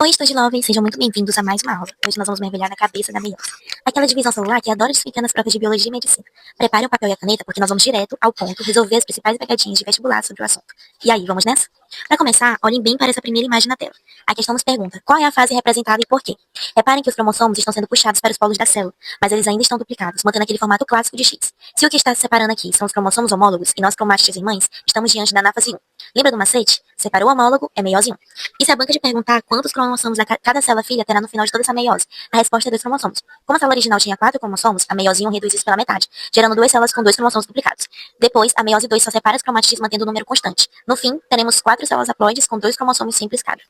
Oi, Estudilove, sejam muito bem-vindos a mais uma aula. Hoje nós vamos mergulhar na cabeça da meiose. Aquela divisão celular que adora desficar nas provas de biologia e medicina. Prepare o papel e a caneta porque nós vamos direto ao ponto resolver as principais pegadinhas de vestibular sobre o assunto. E aí, vamos nessa? Para começar, olhem bem para essa primeira imagem na tela. A questão nos pergunta, qual é a fase representada e por quê? Reparem que os cromossomos estão sendo puxados para os polos da célula, mas eles ainda estão duplicados, mantendo aquele formato clássico de X. Se o que está se separando aqui são os cromossomos homólogos e nós cromátides irmãs, estamos diante da anáfase 1. Lembra do macete? Separou o homólogo, é meiose 1. E se a banca de perguntar quantos cromossomos cada célula filha terá no final de toda essa meiose, a resposta é 2 cromossomos. Como a célula original tinha 4 cromossomos, a meiose 1 reduz isso pela metade, gerando 2 células com 2 cromossomos duplicados. Depois, a meiose 2 só separa as cromátides mantendo o número constante. No fim, teremos 4 células haploides com 2 cromossomos simples cada.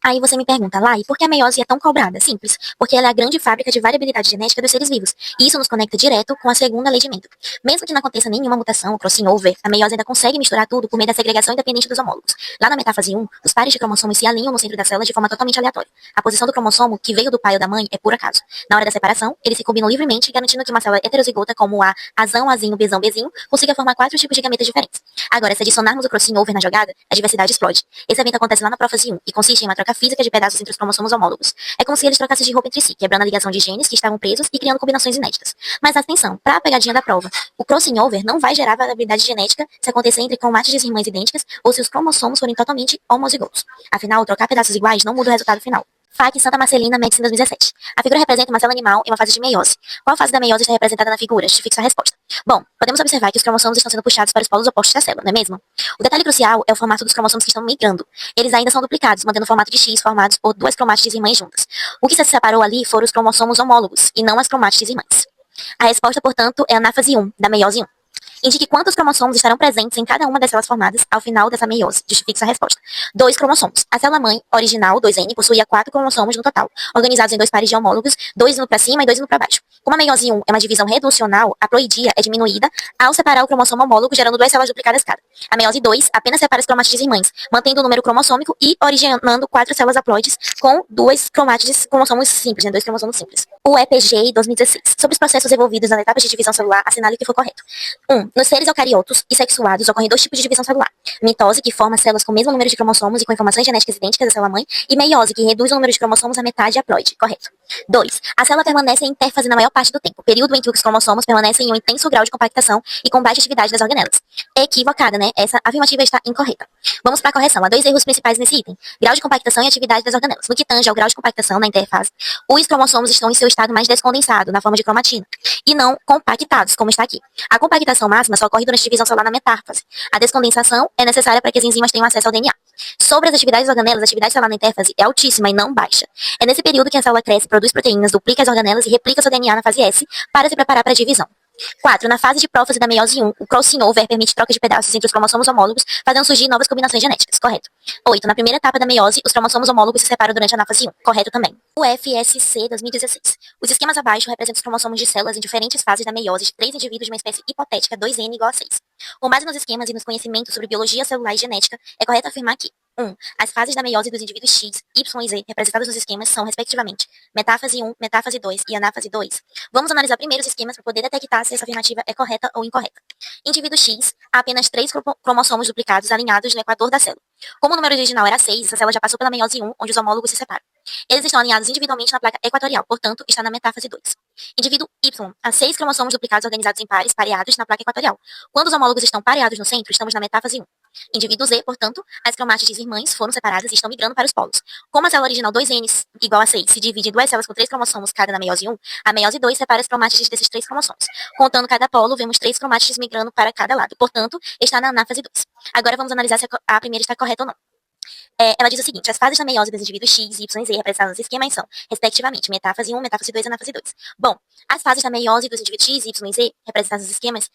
Aí você me pergunta, Lai, por que a meiose é tão cobrada? Simples, porque ela é a grande fábrica de variabilidade genética dos seres vivos, e isso nos conecta direto com a segunda lei de Mendel. Mesmo que não aconteça nenhuma mutação, crossing over, a meiose ainda consegue misturar tudo por meio da segregação independente dos homólogos. Lá na metáfase 1, os pares de cromossomos se alinham no centro da célula de forma totalmente aleatória. A posição do cromossomo que veio do pai ou da mãe é por acaso. Na hora da separação, eles se combinam livremente, garantindo que uma célula heterozigota como a azão, azinho, bezão, bezinho, consiga formar 4 tipos de gametas diferentes. Agora, se adicionarmos o crossing over na jogada, a diversidade explode. Esse evento acontece lá na prófase 1 e consiste em uma troca física de pedaços entre os cromossomos homólogos. É como se eles trocassem de roupa entre si, quebrando a ligação de genes que estavam presos e criando combinações inéditas. Mas atenção, para a pegadinha da prova, o crossing over não vai gerar variabilidade genética se acontecer entre cromátides irmãs idênticas ou se os cromossomos forem totalmente homozigotos. Afinal, trocar pedaços iguais não muda o resultado final. FAQ Santa Marcelina, Medicina 2017. A figura representa uma célula animal em uma fase de meiose. Qual fase da meiose está representada na figura? Justifique sua resposta. Bom, podemos observar que os cromossomos estão sendo puxados para os polos opostos da célula, não é mesmo? O detalhe crucial é o formato dos cromossomos que estão migrando. Eles ainda são duplicados, mantendo o formato de X formados por 2 cromátides irmãs juntas. O que se separou ali foram os cromossomos homólogos, e não as cromátides irmãs. A resposta, portanto, é a anáfase 1, da meiose 1. Indique quantos cromossomos estarão presentes em cada uma das células formadas ao final dessa meiose. Justifique sua resposta. 2 cromossomos. A célula-mãe original, 2N, possuía 4 cromossomos no total, organizados em 2 pares de homólogos, 2 indo para cima e 2 indo para baixo. Como a meiose 1 é uma divisão reducional, a ploidia é diminuída ao separar o cromossomo homólogo, gerando 2 células duplicadas cada. A meiose 2 apenas separa as cromátides irmãs, mantendo o número cromossômico e originando 4 células haploides com 2 cromátides cromossomos simples, 2 cromossomos simples. O EPG 2016. Sobre os processos envolvidos nas etapas de divisão celular, assinale o que for correto. 1. Nos seres eucariotos e sexuados ocorrem 2 tipos de divisão celular. Mitose, que forma células com o mesmo número de cromossomos e com informações genéticas idênticas da célula-mãe, e meiose, que reduz o número de cromossomos à metade haploide. Correto. 2. A célula permanece em intérfase na maior parte do tempo, período em que os cromossomos permanecem em um intenso grau de compactação e com baixa atividade das organelas. É equivocada, né? Essa afirmativa está incorreta. Vamos para a correção. Há 2 erros principais nesse item. Grau de compactação e atividade das organelas. No que tange ao grau de compactação na interfase, os cromossomos estão em seu estado mais descondensado, na forma de cromatina, e não compactados, como está aqui. A compactação máxima só ocorre durante a divisão celular na metáfase. A descondensação é necessária para que as enzimas tenham acesso ao DNA. Sobre as atividades organelas, a atividade celular na interfase é altíssima e não baixa. É nesse período que a célula cresce, produz proteínas, duplica as organelas e replica seu DNA na fase S para se preparar para a divisão. 4. Na fase de prófase da meiose 1, o crossing over permite troca de pedaços entre os cromossomos homólogos, fazendo surgir novas combinações genéticas. Correto. 8. Na primeira etapa da meiose, os cromossomos homólogos se separam durante a anáfase 1. Correto também. O FSC 2016. Os esquemas abaixo representam os cromossomos de células em diferentes fases da meiose de 3 indivíduos de uma espécie hipotética 2N igual a 6. Com base nos esquemas e nos conhecimentos sobre biologia celular e genética, é correto afirmar que 1. As fases da meiose dos indivíduos X, Y e Z, representadas nos esquemas, são, respectivamente, metáfase 1, metáfase 2 e anáfase 2. Vamos analisar primeiro os esquemas para poder detectar se essa afirmativa é correta ou incorreta. Indivíduo X, há apenas 3 cromossomos duplicados alinhados no equador da célula. Como o número original era 6, essa célula já passou pela meiose 1, onde os homólogos se separam. Eles estão alinhados individualmente na placa equatorial, portanto, está na metáfase 2. Indivíduo Y, há 6 cromossomos duplicados organizados em pares, pareados na placa equatorial. Quando os homólogos estão pareados no centro, estamos na metáfase 1. Indivíduo Z, portanto, as cromátides irmãs foram separadas e estão migrando para os polos. Como a célula original 2N igual a 6 se divide em 2 células com 3 cromossomos cada na meiose 1, a meiose 2 separa as cromátides desses 3 cromossomos. Contando cada polo, vemos 3 cromátides migrando para cada lado. Portanto, está na anáfase 2. Agora vamos analisar se a primeira está correta ou não. Ela diz o seguinte: as fases da meiose dos indivíduos X, Y e Z representadas nos esquemas são, respectivamente, metáfase 1, metáfase 2 e anáfase 2. Bom, as fases da meiose dos indivíduos X, Y e Z representadas nos esquemas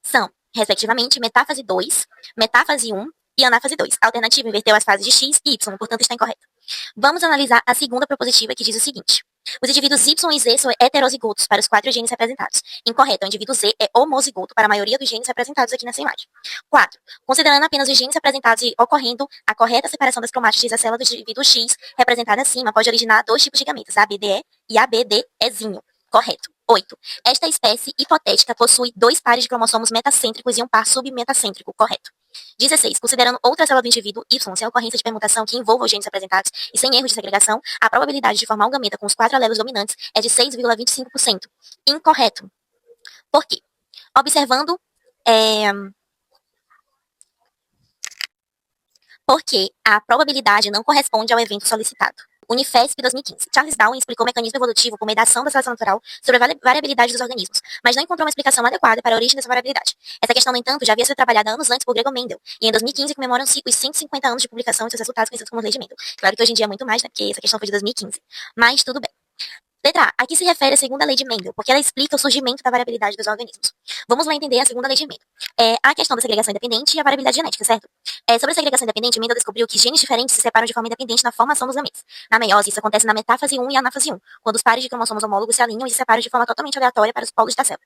são, respectivamente, metáfase 2, metáfase 1 e anáfase 2. A alternativa inverteu as fases de X e Y, portanto está incorreta. Vamos analisar a segunda propositiva, que diz o seguinte: os indivíduos Y e Z são heterozigotos para os 4 genes representados. Incorreto, o indivíduo Z é homozigoto para a maioria dos genes representados aqui nessa imagem. 4. Considerando apenas os genes representados e ocorrendo a correta separação das cromátides da célula do indivíduo X, representada acima, pode originar 2 tipos de gametas, ABDE e ABDEzinho. Correto. 8. Esta espécie hipotética possui 2 pares de cromossomos metacêntricos e um par submetacêntrico. Correto. 16. Considerando outra célula do indivíduo Y, sem ocorrência de permutação que envolva os genes apresentados e sem erro de segregação, a probabilidade de formar um gameta com os 4 alelos dominantes é de 6,25%. Incorreto. Por quê? Observando porque a probabilidade não corresponde ao evento solicitado. Unifesp 2015. Charles Darwin explicou o mecanismo evolutivo por meio da ação da seleção natural sobre a variabilidade dos organismos, mas não encontrou uma explicação adequada para a origem dessa variabilidade. Essa questão, no entanto, já havia sido trabalhada anos antes por Gregor Mendel, e em 2015 comemoram-se os 150 anos de publicação de seus resultados conhecidos como Lei de Mendel. Claro que hoje em dia é muito mais, né, porque essa questão foi de 2015. Mas tudo bem. Letra A. Aqui se refere à segunda lei de Mendel, porque ela explica o surgimento da variabilidade dos organismos. Vamos lá entender a segunda lei de Mendel. A questão da segregação independente e a variabilidade genética, certo? Sobre a segregação independente, Mendel descobriu que genes diferentes se separam de forma independente na formação dos gametas. Na meiose, isso acontece na metáfase 1 e anáfase 1, quando os pares de cromossomos homólogos se alinham e se separam de forma totalmente aleatória para os polos da célula.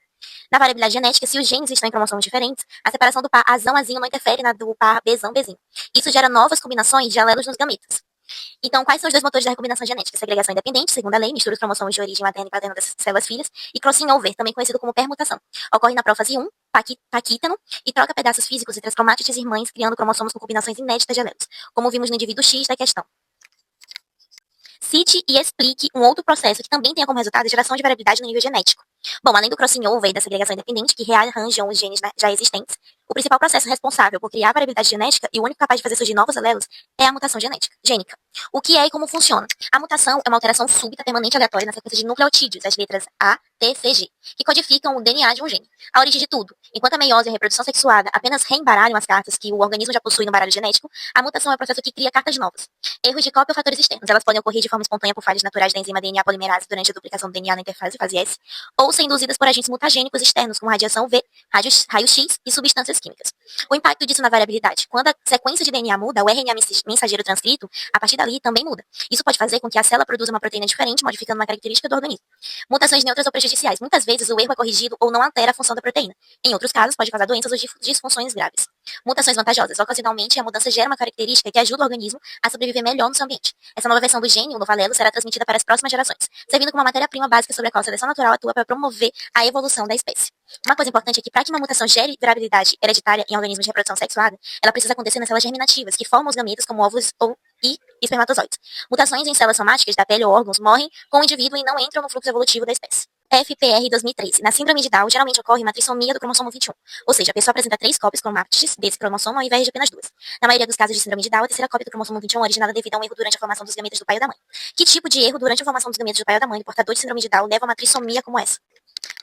Na variabilidade genética, se os genes estão em cromossomos diferentes, a separação do par azão-azinho não interfere na do par bezão-bezinho. Isso gera novas combinações de alelos nos gametas. Então, quais são os dois motores da recombinação genética? Segregação independente, segunda lei, mistura os cromossomos de origem materna e paterna das células filhas, e crossing over, também conhecido como permutação. Ocorre na prófase 1, paquítano, e troca pedaços físicos entre as cromátides irmãs, criando cromossomos com combinações inéditas de alelos, como vimos no indivíduo X da questão. Cite e explique um outro processo que também tenha como resultado a geração de variabilidade no nível genético. Bom, além do crossing over e da segregação independente, que rearranjam os genes já existentes, o principal processo responsável por criar a variabilidade genética e o único capaz de fazer surgir novos alelos é a mutação gênica. O que é e como funciona? A mutação é uma alteração súbita, permanente e aleatória na sequência de nucleotídeos, as letras A, T, C, G, que codificam o DNA de um gene. A origem de tudo. Enquanto a meiose e a reprodução sexuada apenas reembaralham as cartas que o organismo já possui no baralho genético, a mutação é o processo que cria cartas novas. Erros de cópia ou fatores externos. Elas podem ocorrer de forma espontânea por falhas naturais da enzima DNA polimerase durante a duplicação do DNA na interfase, fase S, ou ser induzidas por agentes mutagênicos externos, como radiação UV, raio-X e substâncias químicas. O impacto disso na variabilidade. Quando a sequência de DNA muda, o RNA mensageiro transcrito, a partir dali, também muda. Isso pode fazer com que a célula produza uma proteína diferente, modificando uma característica do organismo. Mutações neutras ou prejudiciais. Muitas vezes, o erro é corrigido ou não altera a função da proteína. Em outros casos, pode causar doenças ou disfunções graves. Mutações vantajosas. Ocasionalmente, a mudança gera uma característica que ajuda o organismo a sobreviver melhor no seu ambiente. Essa nova versão do gene, o novo alelo, será transmitida para as próximas gerações, servindo como uma matéria-prima básica sobre a qual a seleção natural atua para promover a evolução da espécie. Uma coisa importante é que, para que uma mutação gere variabilidade hereditária em organismos de reprodução sexuada, ela precisa acontecer nas células germinativas, que formam os gametas como óvulos e espermatozoides. Mutações em células somáticas da pele ou órgãos morrem com o indivíduo e não entram no fluxo evolutivo da espécie. FPR 2013. Na síndrome de Down, geralmente ocorre uma trissomia do cromossomo 21, ou seja, a pessoa apresenta 3 cópias cromátides desse cromossomo ao invés de apenas 2. Na maioria dos casos de síndrome de Down, a terceira cópia do cromossomo 21 é originada devido a um erro durante a formação dos gametas do pai ou da mãe. Que tipo de erro durante a formação dos gametas do pai ou da mãe do portador de síndrome de Down leva a uma trissomia como essa?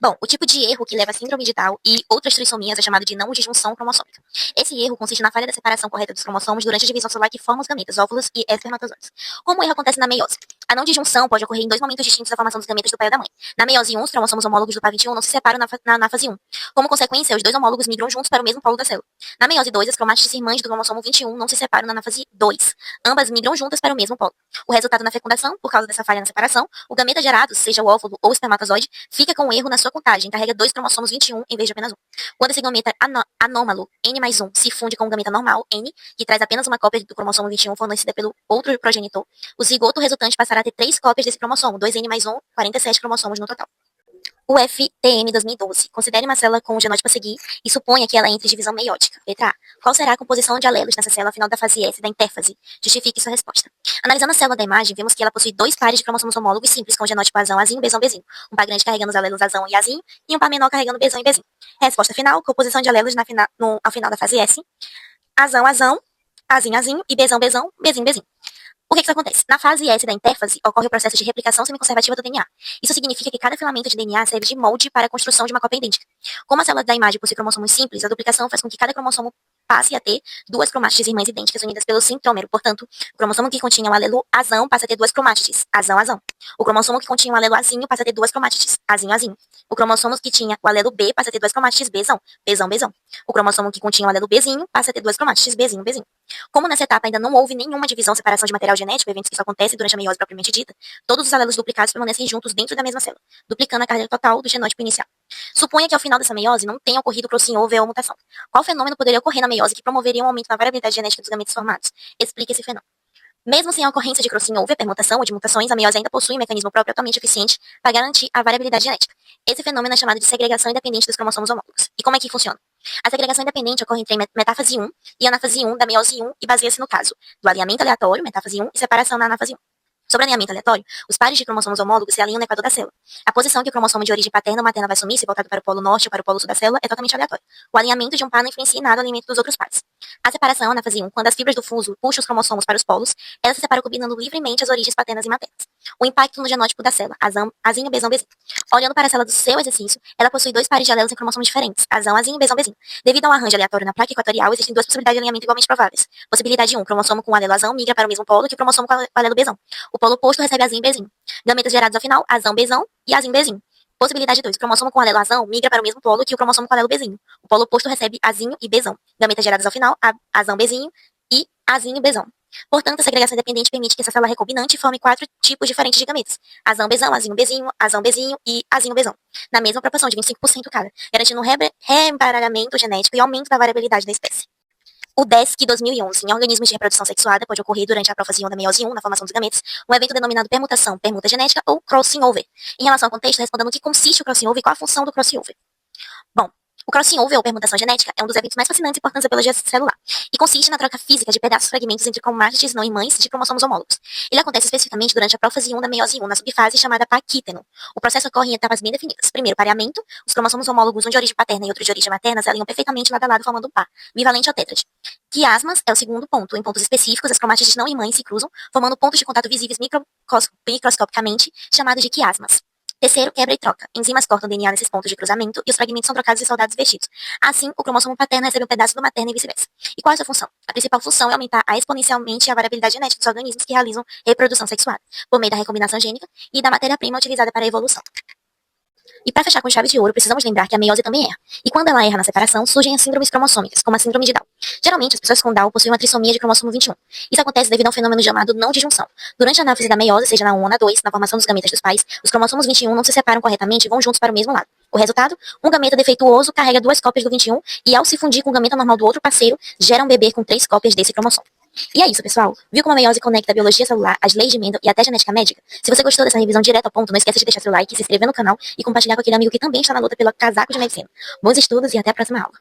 Bom, o tipo de erro que leva a síndrome de Down e outras trissomias é chamado de não disjunção cromossômica. Esse erro consiste na falha da separação correta dos cromossomos durante a divisão celular que forma os gametas, óvulos e espermatozoides. Como o erro acontece na meiose? A não disjunção pode ocorrer em 2 momentos distintos da formação dos gametas do pai ou da mãe. Na meiose 1, os cromossomos homólogos do par 21 não se separam na fase 1. Como consequência, os 2 homólogos migram juntos para o mesmo polo da célula. Na meiose 2, as cromátides irmãs do cromossomo 21 não se separam na fase 2. Ambas migram juntas para o mesmo polo. O resultado na fecundação, por causa dessa falha na separação, o gameta gerado, seja o óvulo ou o espermatozoide, fica com um erro na sua contagem, carrega 2 cromossomos 21 em vez de apenas 1. Quando esse gameta anômalo, N mais 1, se funde com o gameta normal, N, que traz apenas uma cópia do cromossomo 21 fornecida pelo outro progenitor, o zigoto resultante passará a ter 3 cópias desse cromossomo, 2N mais 1, 47 cromossomos no total. O FTM 2012. Considere uma célula com o genótipo a seguir e suponha que ela entre em divisão meiótica. Letra A. Qual será a composição de alelos nessa célula ao final da fase S da interfase? Justifique sua resposta. Analisando a célula da imagem, vemos que ela possui 2 pares de cromossomos homólogos simples com o genótipo azão, azinho, bezão, bezinho. Um par grande carregando os alelos azão e azinho e um par menor carregando bezão e bezinho. Resposta final. Composição de alelos ao final da fase S. Azão, azão, azinho, azinho e bezão, bezão, bezinho, bezinho. Por que isso acontece? Na fase S da interfase, ocorre o processo de replicação semiconservativa do DNA. Isso significa que cada filamento de DNA serve de molde para a construção de uma cópia idêntica. Como a célula da imagem possui cromossomos simples, a duplicação faz com que cada cromossomo passe a ter 2 cromátides irmãs idênticas unidas pelo centrômero. Portanto, o cromossomo que continha o alelo azão passa a ter 2 cromátides, azão, azão. O cromossomo que continha o alelo azinho passa a ter 2 cromátides, azinho, azinho. O cromossomo que tinha o alelo B passa a ter 2 cromátides, bezão, bezão, bezão. O cromossomo que continha o alelo Bzinho passa a ter 2 cromátides, bezinho, bezinho. Como nessa etapa ainda não houve nenhuma divisão ou separação de material genético, eventos que isso acontece durante a meiose propriamente dita, todos os alelos duplicados permanecem juntos dentro da mesma célula, duplicando a carga total do genótipo inicial. Suponha que ao final dessa meiose não tenha ocorrido crossing over ou mutação. Qual fenômeno poderia ocorrer na meiose que promoveria um aumento na variabilidade genética dos gametas formados? Explique esse fenômeno. Mesmo sem a ocorrência de crossing over, permutação ou de mutações, a meiose ainda possui um mecanismo próprio altamente eficiente para garantir a variabilidade genética. Esse fenômeno é chamado de segregação independente dos cromossomos homólogos. E como é que funciona? A segregação independente ocorre entre metáfase 1 e anáfase 1 da meiose 1 e baseia-se no caso do alinhamento aleatório, metáfase 1, e separação na anáfase 1. Sobre alinhamento aleatório, os pares de cromossomos homólogos se alinham no equador da célula. A posição que o cromossomo de origem paterna ou materna vai assumir, se voltado para o polo norte ou para o polo sul da célula, é totalmente aleatório. O alinhamento de um par não influencia em nada o alinhamento dos outros pares. A separação na fase 1, quando as fibras do fuso puxam os cromossomos para os polos, elas se separam combinando livremente as origens paternas e maternas. O impacto no genótipo da célula, azinho, bezão, bezinho. Olhando para a célula do seu exercício, ela possui dois pares de alelos em cromossomos diferentes, azão, azinho, bezão, bezinho. Devido a um arranjo aleatório na placa equatorial, existem duas possibilidades de alinhamento igualmente prováveis. Possibilidade 1, o cromossomo com o alelo azão migra para o mesmo polo que o cromossomo com o alelo bezão. O polo oposto recebe azinho e bezinho. Gametas gerados ao final, azão, bezão e azinho, bezinho. Possibilidade 2, o cromossomo com alelo azão migra para o mesmo polo que o cromossomo com alelo bezinho. O polo oposto recebe azinho e bezão. Gametas gerados ao final, azão, bezinho e azinho, bezão. Portanto, a segregação independente permite que essa célula recombinante forme 4 tipos diferentes de gametas. Azão, bezão, azinho, bezinho e azinho, bezão. Na mesma proporção de 25% cada, garantindo um reembaralhamento genético e aumento da variabilidade da espécie. O DESC 2011, em organismos de reprodução sexuada, pode ocorrer durante a profase 1 da meiose 1, na formação dos gametas, um evento denominado permutação, permuta genética ou crossing over. Em relação ao contexto, respondendo no que consiste o crossing over e qual a função do crossing over. Bom, o crossing over, ou permutação genética, é um dos eventos mais fascinantes e importantes da biologia celular, e consiste na troca física de pedaços fragmentos entre cromátides não irmãs de cromossomos homólogos. Ele acontece especificamente durante a profase 1 da meiose 1, na subfase chamada paquíteno. O processo ocorre em etapas bem definidas. Primeiro, pareamento. Os cromossomos homólogos, um de origem paterna e outro de origem materna, se alinham perfeitamente lado a lado, formando um par, bivalente ou tétrade. Quiasmas é o segundo ponto. Em pontos específicos, as cromátides não irmãs se cruzam, formando pontos de contato visíveis microscopicamente, chamados de quiasmas. Terceiro, quebra e troca. Enzimas cortam o DNA nesses pontos de cruzamento e os fragmentos são trocados e soldados vestidos. Assim, o cromossomo paterno recebe um pedaço do materno e vice-versa. E qual é a sua função? A principal função é aumentar exponencialmente a variabilidade genética dos organismos que realizam reprodução sexuada, por meio da recombinação gênica e da matéria-prima utilizada para a evolução. E para fechar com chaves de ouro, precisamos lembrar que a meiose também erra. E quando ela erra na separação, surgem as síndromes cromossômicas, como a síndrome de Down. Geralmente, as pessoas com Down possuem uma trissomia de cromossomo 21. Isso acontece devido a um fenômeno chamado não disjunção. Durante a anáfise da meiose, seja na 1 ou na 2, na formação dos gametas dos pais, os cromossomos 21 não se separam corretamente e vão juntos para o mesmo lado. O resultado? Um gameta defeituoso carrega 2 cópias do 21 e, ao se fundir com o gameta normal do outro parceiro, gera um bebê com 3 cópias desse cromossomo. E é isso, pessoal. Viu como a meiose conecta a biologia celular, as leis de Mendel e até a genética médica? Se você gostou dessa revisão direto ao ponto, não esqueça de deixar seu like, se inscrever no canal e compartilhar com aquele amigo que também está na luta pelo casaco de medicina. Bons estudos e até a próxima aula.